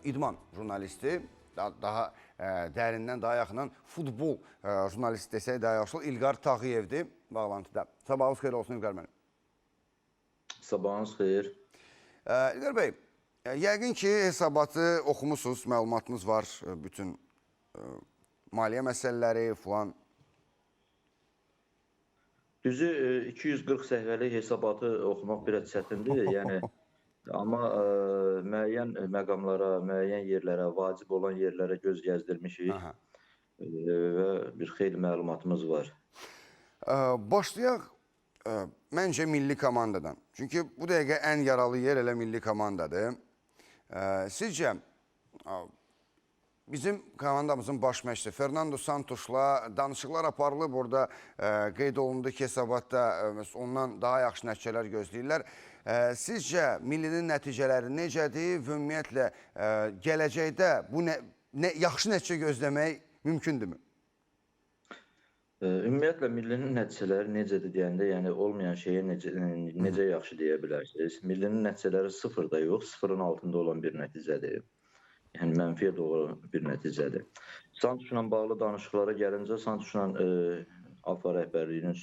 idman jurnalisti, daha dərindən, daha yaxından futbol jurnalisti desək daha yaxşı, İlqar Tağıyevdir bağlantıda. Sabahınız xeyir olsun İlqar mənim. Sabahınız xeyir. İlqar bəy, yəqin ki hesabatı oxumusunuz, məlumatınız var, bütün maliyyə məsələləri falan. Düzü 240 səhifəlik hesabatı oxumaq biraz çətindir. Yəni amma müəyyən məqamlara, müəyyən yerlərə, vacib olan yerlərə göz gəzdirmişik və bir xeyli məlumatımız var. Başlayaq məncə milli komandadan. Çünki bu dəqiqə ən yaralı yer elə milli komandadır. Sizcə bizim komandamızın baş məşqçisi Fernando Santos'la danışıqlar aparılıb, orada qeyd olundu ki, hesabatda ondan daha yaxşı nəticələr gözləyirlər. Sizcə millinin nəticələri necədir və ümumiyyətlə gələcəkdə bu yaxşı nəticə gözləmək mümkündürmü? Ümumiyyətlə millinin nəticələri necədir deyəndə, yəni olmayan şeyə necə yaxşı deyə bilərsiniz. Millinin nəticələri sıfırda yox, sıfırın altında olan bir nəticədir. Yəni mənfiyə doğru bir nəticədir. Santuşla bağlı danışıqlara gəlincə, Santuşla AFA rəhbərliyinin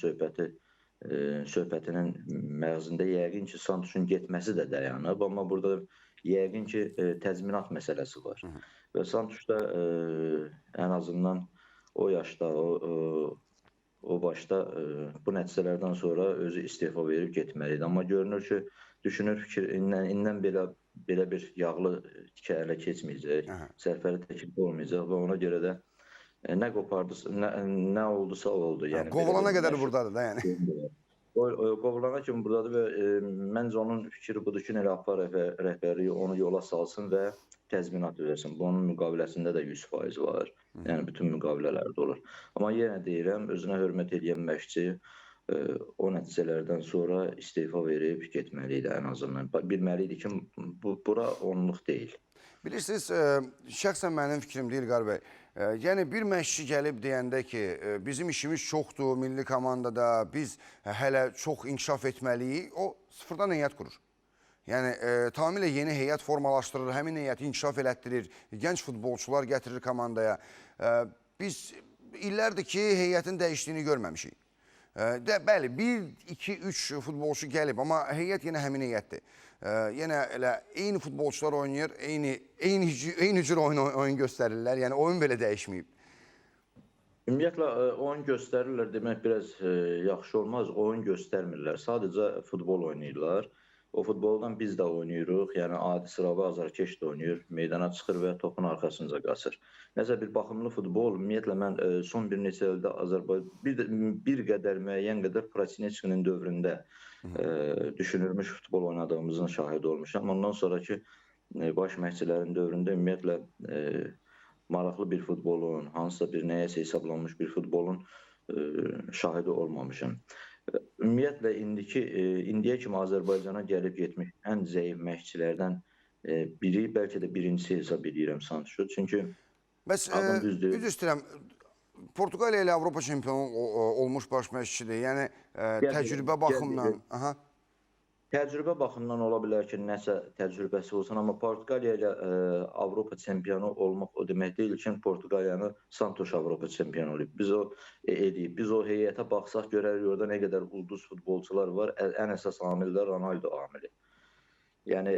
söhbətinin məğzində yəqin ki, Santuşun getməsi də dayanıb, amma burada yəqin ki, təzminat məsələsi var. Və Santuş da ən azından o yaşda, o başda bu nəticələrdən sonra özü istefa verib getməlidir. Amma görünür ki, düşünür indən belə bir yağlı tikə ələ keçməyəcək, sərfəli təklif olmayacaq və ona görə də nə qopardısa, nə oldusa oldu. Qovulana qədər buradadır da yəni. Qovulana kimi buradadır və məncə onun fikri budur ki, elə AFA rəhbərliyi onu yola salsın və təzminat versin. Bunun müqaviləsində də 100% var. Yəni bütün müqavilələrdə olur. Amma yenə deyirəm, özünə hörmət edən məşqçi o nəticələrdən sonra istefa verib getməliydi ən azından. Bilməliydi ki, bura onluq deyil. Bilirsiniz, şəxsən mənim fikrim deyil İlqar bəy. Yəni bir məşqçi gəlib deyəndə ki, bizim işimiz çoxdur milli komandada, biz hələ çox inkişaf etməliyik, o sıfırdan heyət qurur. Yəni tamamilə yeni heyət formalaşdırır, həmin heyəti inkişaf elətdirir, gənc futbolçular gətirir komandaya. Biz illərdir ki, heyətin dəyişdiyini görməmişik. Bəli, 1, 2, 3 futbolçu gəlib, amma heyət yenə həmin heyətdir. Yenə elə eyni futbolçular oynayır, eyni cür oyun göstərirlər, yəni oyun belə dəyişməyib. Ümumiyyətlə, oyun göstərirlər demək biraz yaxşı olmaz, oyun göstərmirlər, sadəcə futbol oynayırlar. O futboldan biz də oynayırıq, yəni adi sıravi azarkeş də oynayır, meydana çıxır və topun arxasınca qaçır. Nəsə bir baxımlı futbol, ümumiyyətlə mən son bir neçə ildə Azərbaycan bir qədər müəyyən qədər Prosinečkinin dövründə düşünülmüş futbol oynadığımızın şahidi olmuşam. Ondan sonraki baş məşqçilərin dövründə ümumiyyətlə maraqlı bir futbolun, hansısa bir nəyəsə hesablanmış bir futbolun şahidi olmamışam. Ümumiyyətlə, indiyə kimi Azərbaycana gəlib getmiş ən zəif məşqçilərdən biri, bəlkə də birincisi hesab edirəm Santuşu. Çünki adım düzdür. Üzr istəyirəm, Portuqaliya ilə Avropa çempionu olmuş baş məşqçidir. Yəni təcrübə baxımdan. Təcrübə baxımdan ola bilər ki, nəsə təcrübəsi olsun, amma Portuqaliya ilə Avropa çempionu olmaq o demək deyil ki, Portuqaliyanı Santoş Avropa çempionu olub. Biz o heyətə baxsaq görərik orada nə qədər ulduz futbolçular var, ən əsas amil də Ronaldo amili. Yəni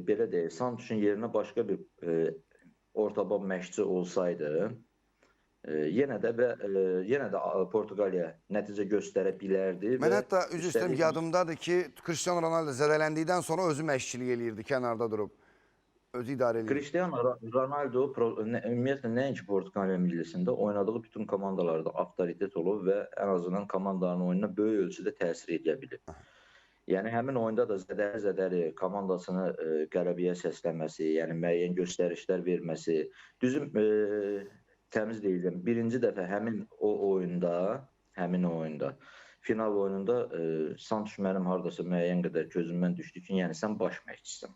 belə deyil, Santoşun yerinə başqa bir ortabab məşqçi olsaydı, yenə də Portuqaliya nəticə göstərə bilərdi. Mən hətta üzr istəyirəm, yadımdadır ki, Cristiano Ronaldo zədələndikdən sonra özü məşqçilik eləyirdi, kənarda durub. Özü idarə eləyirdi. Cristiano Ronaldo ümumiyyətlə nəinki Portuqaliya millisində oynadığı bütün komandalarda avtoritet olub və ən azından komandanın oyununa böyük ölçüdə təsir edə bilir. Yəni həmin oyunda da zədəli komandasını qələbəyə səsləməsi, yəni müəyyən göstərişlər verməsi, düzüm təmiz deyiləm. Birinci dəfə həmin oyunda, final oyununda Santuş mənim haradasa müəyyən qədər gözümdən düşdü ki, yəni sən baş məşqçisən.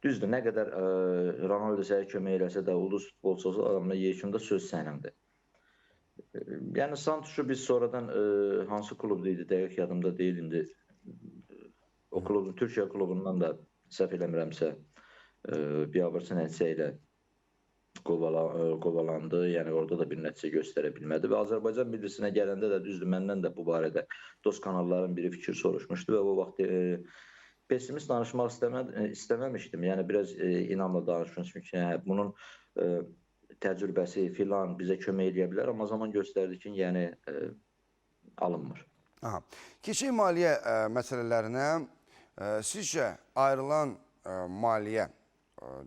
Düzdür, nə qədər Ronaldo sənə kömək eləsə də, ulduz futbolçusu adamla yekunda söz sənindir. Yəni Santuşu biz sonradan hansı klubda idi, dəqiq yadımda deyil indi. O klubun, Türkiyə klubundan da səhv eləmirəmsə biabırçı nəticə ilə qovalandı. Yəni orada da bir nəticə göstərə bilmədi və Azərbaycan millisinə gələndə də düzdür, məndən də bu barədə dost kanalların biri fikir soruşmuşdu və o vaxt pessimist danışmaq istəməmişdim. Yəni biraz inamla danışmışdım ki, hə, bunun təcrübəsi filan bizə kömək edə bilər, amma zaman göstərdi ki, yəni alınmır. Aha. Keçək maliyyə məsələlərinə. Sizcə ayrılan maliyyə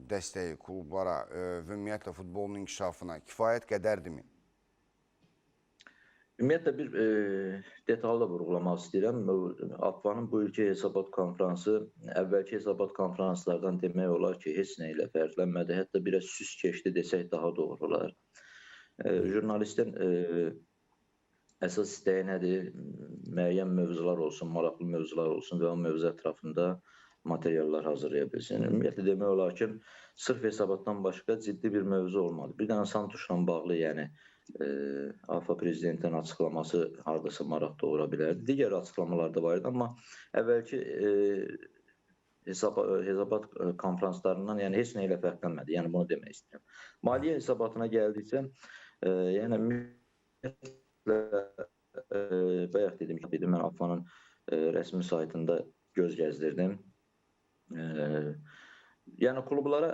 dəstəyi klublara və ümumiyyətlə futbolun inkişafına kifayət qədərdirmi? Ümumiyyətlə bir detallı da vurğulamaq istəyirəm. AFFA-nın bu ilki hesabat konfransı əvvəlki hesabat konfranslardan demək olar ki, heç nə ilə fərqlənmədi. Hətta biraz süs keçdi desək daha doğru olar. Jurnalistin əsas istəyi nədir? Müəyyən mövzular olsun, maraqlı mövzular olsun və o mövzu ətrafında materiallar hazırlaya bilsin. Ümumiyyətlə demək olar ki, sırf hesabatdan başqa ciddi bir mövzu olmadı. Bir dənə Santuşla bağlı, yəni AFFA prezidentinin açıqlaması hardasa maraq doğura bilərdi. Digər açıqlamalar da var idi, amma əvvəlki hesabat konfranslarından yəni heç nə ilə fərqlənmədi. Yəni bunu demək istəyirəm. Maliyyə hesabatına gəldikcə, yəni bayaq dedim ki, mən AFFA-nın rəsmi saytında göz gəzdirdim. Yəni klublara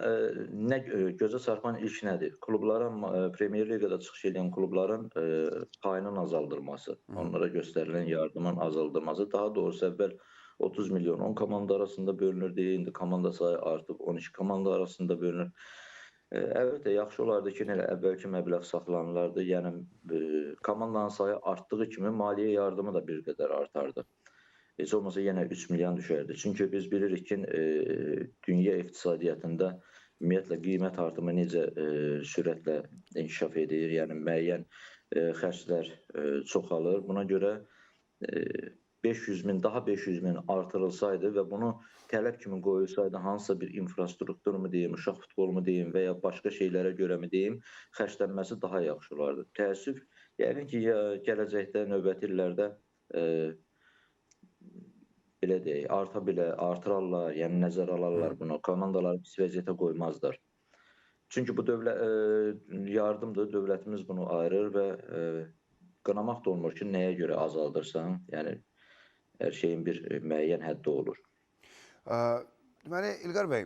nə gözə çarpan ilk nədir? Klublara Premyer Liqada çıxış edən klubların payının azaldılması, onlara göstərilən yardımın azaldılması, daha doğrusu əvvəl 30 milyon 10 komanda arasında bölünürdü, indi komanda sayı artıb 12 komanda arasında bölünür. Əlbəttə, yaxşı olardı ki, əvvəlki məbləğ saxlanılardı, yəni komandanın sayı artdığı kimi maliyyə yardımı da bir qədər artardı. Heç olmasa yenə 3 milyon düşərdi. Çünki biz bilirik ki, dünya iqtisadiyyatında ümumiyyətlə qiymət artımı necə sürətlə inkişaf edir, yəni müəyyən xərclər çoxalır. Buna görə 500 min, daha 500 min artırılsaydı və bunu tələb kimi qoyulsaydı, hansısa bir infrastruktur mu deyim, uşaq futbolu mu deyim və ya başqa şeylərə görə mi deyim, xərclənməsi daha yaxşı olardı. Təəssüf, yəqin ki, gələcəkdə, növbəti illərdə belə deyək, arta bilər, artırarlar, yəni nəzər alarlar bunu, komandaları pis vəziyyətə qoymazlar. Çünki bu yardımdır, dövlətimiz bunu ayırır və qınamaq da olmur ki, nəyə görə azaldırsan, yəni hər şeyin bir müəyyən həddi olur. Deməli, İlqar bəy,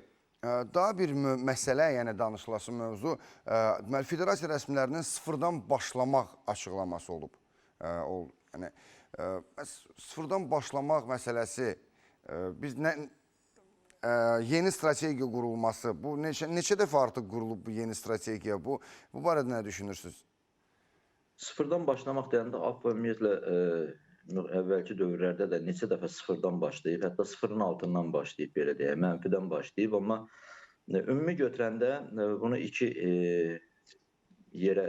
daha bir məsələ, yəni danışılası mövzu, deməli, federasiya rəsmilərinin sıfırdan başlamaq açıqlaması olub. Yəni, sıfırdan başlamaq məsələsi, biz yeni strategiya qurulması, bu neçə dəfə artıq qurulub bu yeni strategiya, bu barədə nə düşünürsünüz? Sıfırdan başlamaq deyəndə AFFA ümumiyyətlə əvvəlki dövrlərdə də neçə dəfə sıfırdan başlayıb, hətta sıfırın altından başlayıb, belə deyək, mənfidən başlayıb, amma ümumi götürəndə bunu iki yerə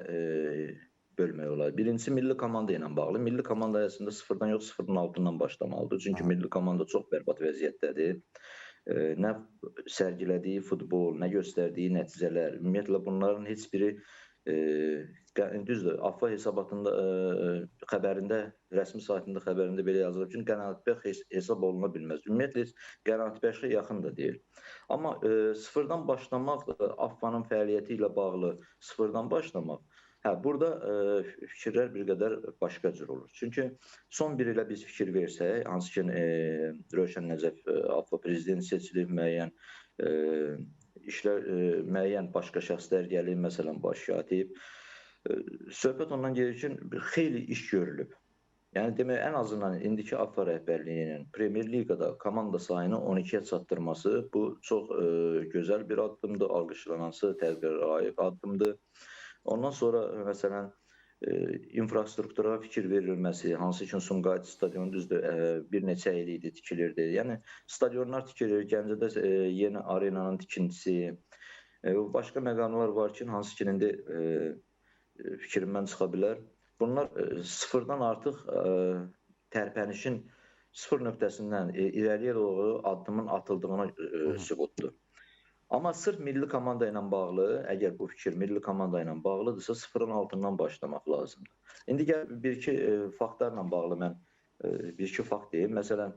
bölmək olar. Birincisi, milli komanda ilə bağlı. Milli komanda əslində sıfırdan yox, sıfırın altından başlamalıdır. Çünki milli komanda çox bərbad vəziyyətdədir. Nə sərgilədiyi futbol, nə göstərdiyi nəticələr, ümumiyyətlə bunların heç biri düzdür, AFFA hesabatında, xəbərində, rəsmi saytında xəbərində belə yazılıb ki, qənaətbəxş hesab oluna bilməz. Ümumiyyətlə, qənaətbəxşə yaxın da deyil. Amma sıfırdan başlamaq, AFFA-nın fəaliyyəti ilə bağlı sıfırdan başlamaq, burada fikirlər bir qədər başqa cür olur. Çünki son bir ilə biz fikir versək, hansı ki, Rövşən Nəcəf AFFA prezidenti seçilib, müəyyən başqa şəxslər gəlib, məsələn, baş katib. Söhbət ondan gedir ki, xeyli iş görülüb. Yəni, demək, ən azından indiki AFFA rəhbərliyinin Premyer Liqada komanda sayını 12-yə çatdırması, bu çox gözəl bir addımdır, alqışlanması, təqdirə layiq addımdır. Ondan sonra, məsələn, infrastruktura fikir verilməsi, hansı ki, Sumqayıt stadionu düzdür, bir neçə il idi tikilirdi. Yəni, stadionlar tikilir, Gəncədə yeni arenanın tikintisi, başqa məqamlar var ki, hansı ki, indi fikrimdən çıxa bilər. Bunlar sıfırdan artıq tərpənişin sıfır nöqtəsindən irəliyə doğru addımın atıldığına sübutdur. Amma sırf milli komanda ilə bağlı, əgər bu fikir milli komanda ilə bağlıdırsa, sıfırın altından başlamaq lazımdır. İndi bir-iki faktlarla bağlı mən bir-iki fakt deyim. Məsələn,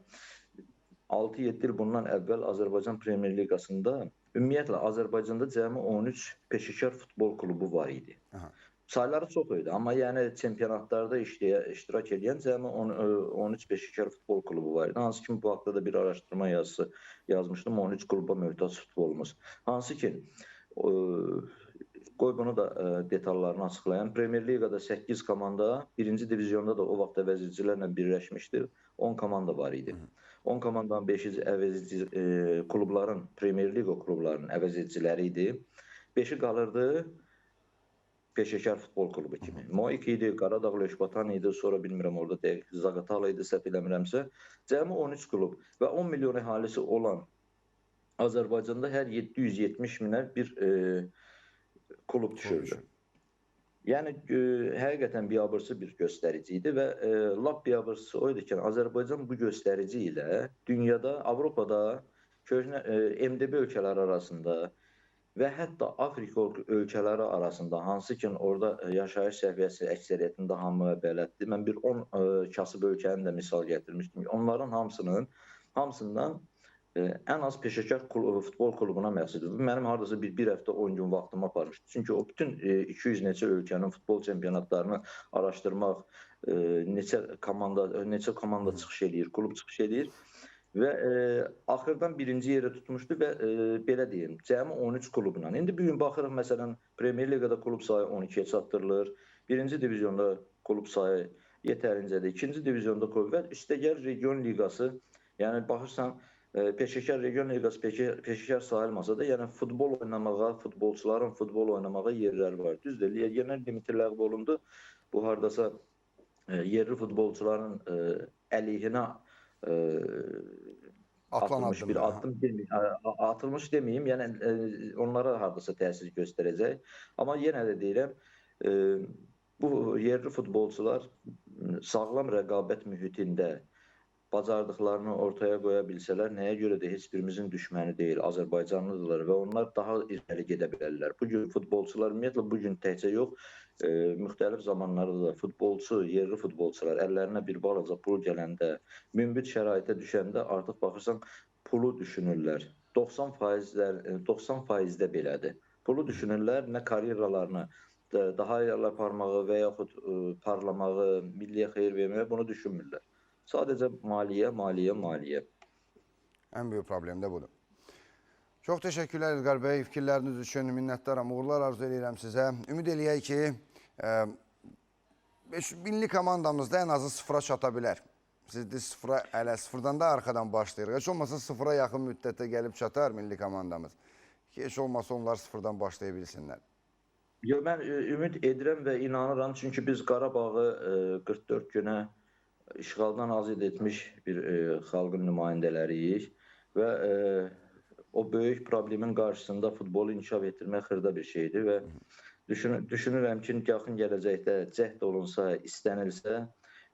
6-7 il bundan əvvəl Azərbaycan Premyer Liqasında ümumiyyətlə Azərbaycanda cəmi 13 peşəkar futbol klubu var idi. Aha. Sayları çox idi, amma yəni çempionatlarda iştirak edən cəmi 13 peşəkar futbol klubu var idi. Hansı ki, bu haqda da bir araşdırma yazısı yazmışdım, 13 kluba möhtac futbolumuz. Hansı ki, qoy bunu da detallarını açıqlayam. Premier Liqada 8 komanda, 1-ci divizionda da o vaxt əvəzedicilərlə birləşmişdi. 10 komanda var idi. 10 komandanın 5-i əvəzedici klubların, Premier Liqa klublarının əvəzediciləri idi. 5-i qalırdı peşəkar futbol klubu kimi. Moik idi, Qaradağ Lökbatan idi, sonra bilmirəm orada dəqiq Zaqatala idi, səhv eləmirəmsə. Cəmi 13 klub və 10 milyon əhalisi olan Azərbaycanda hər 770 minə bir klub düşürdü. Yəni həqiqətən biabırçı bir göstərici idi və lap biabırçısı o idi ki, Azərbaycan bu göstərici ilə dünyada, Avropada, köhnə MDB ölkələri arasında və hətta Afrika ölkələri arasında, hansı ki, orada yaşayış səviyyəsi əksəriyyətində hamıya bələddir. Mən bir 10 kasıb ölkəni də misal gətirmişdim. Onların hamısından ən az peşəkar futbol klubuna məxsusdur. Mənim hardasa bir həftə 10 gün vaxtımı aparmışdı. Çünki o bütün 200 neçə ölkənin futbol çempionatlarını araşdırmaq, neçə komanda çıxış edir, klub çıxış edir. Və axırdan birinci yeri tutmuşdu və belə deyim, cəmi 13 klubla. İndi bugün baxırıq, məsələn, Premier Liqada klub sayı 12-yə çatdırılır, 1-ci divizionda klub sayı yetərincədir, 2-ci divizionda klub və üstəgəl region liqası, yəni baxırsan, peşəkar region liqası peşəkar sayılmasa da, yəni futbol oynamağa, futbolçuların futbol oynamağa yerlər var. Düzdür, legioner limiti ləğv olundu. Bu hardasa yerli futbolçuların əleyhinə atılmış deməyim, yəni onlara hardasa təsir göstərəcək. Amma yenə də deyirəm, bu yerli futbolçular sağlam rəqabət mühitində bacardıqlarını ortaya qoya bilsələr, nəyə görə də heç birimizin düşməni deyil, Azərbaycanlıdırlar və onlar daha irəli gedə bilərlər. Bugün futbolçular, ümumiyyətlə bugün təkcə yox, müxtəlif zamanlarda da futbolçu, yerli futbolçular əllərinə bir balaca pul gələndə, münbit şəraitə düşəndə artıq baxırsan pulu düşünürlər. 90% belədir. Pulu düşünürlər, nə karyeralarını daha irəli aparmağı və yaxud parlamağı, milliyə xeyir verməyə bunu düşünmürlər. Sadəcə maliyyə. Ən böyük problem də budur. Çox təşəkkürlər İlqar bəy, fikirləriniz üçün minnətdaram, uğurlar arzu edirəm sizə. Ümid eləyək ki, milli komandamızda ən azı sıfıra çata bilər. Siz de sıfırdan da arxadan başlayırıq. Heç olmasa sıfıra yaxın müddətdə gəlib çatar milli komandamız. Ki, heç olmasa onlar sıfırdan başlaya bilsinlər. Mən ümid edirəm və inanıram, çünki biz Qarabağı 44 günə işğaldan azad etmiş bir xalqın nümayəndələriyik və o böyük problemin qarşısında futbolu inkişaf etdirmək xırda bir şeydir və düşünürəm ki, yaxın gələcəkdə cəhd olunsa, istənilsə,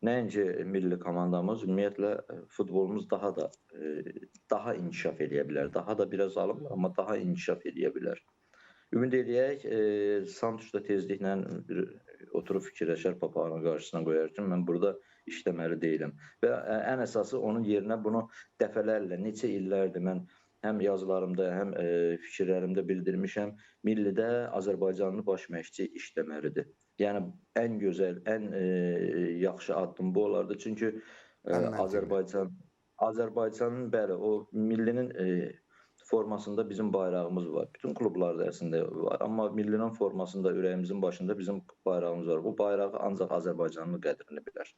nəinki milli komandamız, ümumiyyətlə futbolumuz daha inkişaf edə bilər. Daha da biraz alınmır, amma daha inkişaf edə bilər. Ümid eləyək, Santuş da tezliklə oturub fikirləşər, papağanın qarşısına qoyar ki, mən burada işləməli deyiləm. Və ən əsası onun yerinə bunu dəfələrlə, neçə illərdir mən həm yazılarımda, həm fikirlərimdə bildirmişəm, millidə Azərbaycanlı baş məşqçi işləməlidir. Yəni, ən gözəl, ən yaxşı addım bu olardı. Çünki Azərbaycanın, bəli, o millinin formasında bizim bayrağımız var. Bütün klublarda əslində var. Amma millinin formasında, ürəyimizin başında bizim bayrağımız var. Bu bayrağı ancaq Azərbaycanlı qədrini bilər.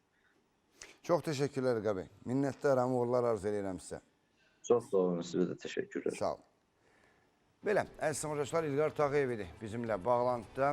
Çox təşəkkürlər İlqar bəy. Minnətdaram, uğurlar arzu edirəm sizə. Çox sağ olun, sizə də təşəkkürlər. Sağ olun. Belə, əziz tamaşaçılar, İlqar Tağıyev idi bizimlə bağlantıda.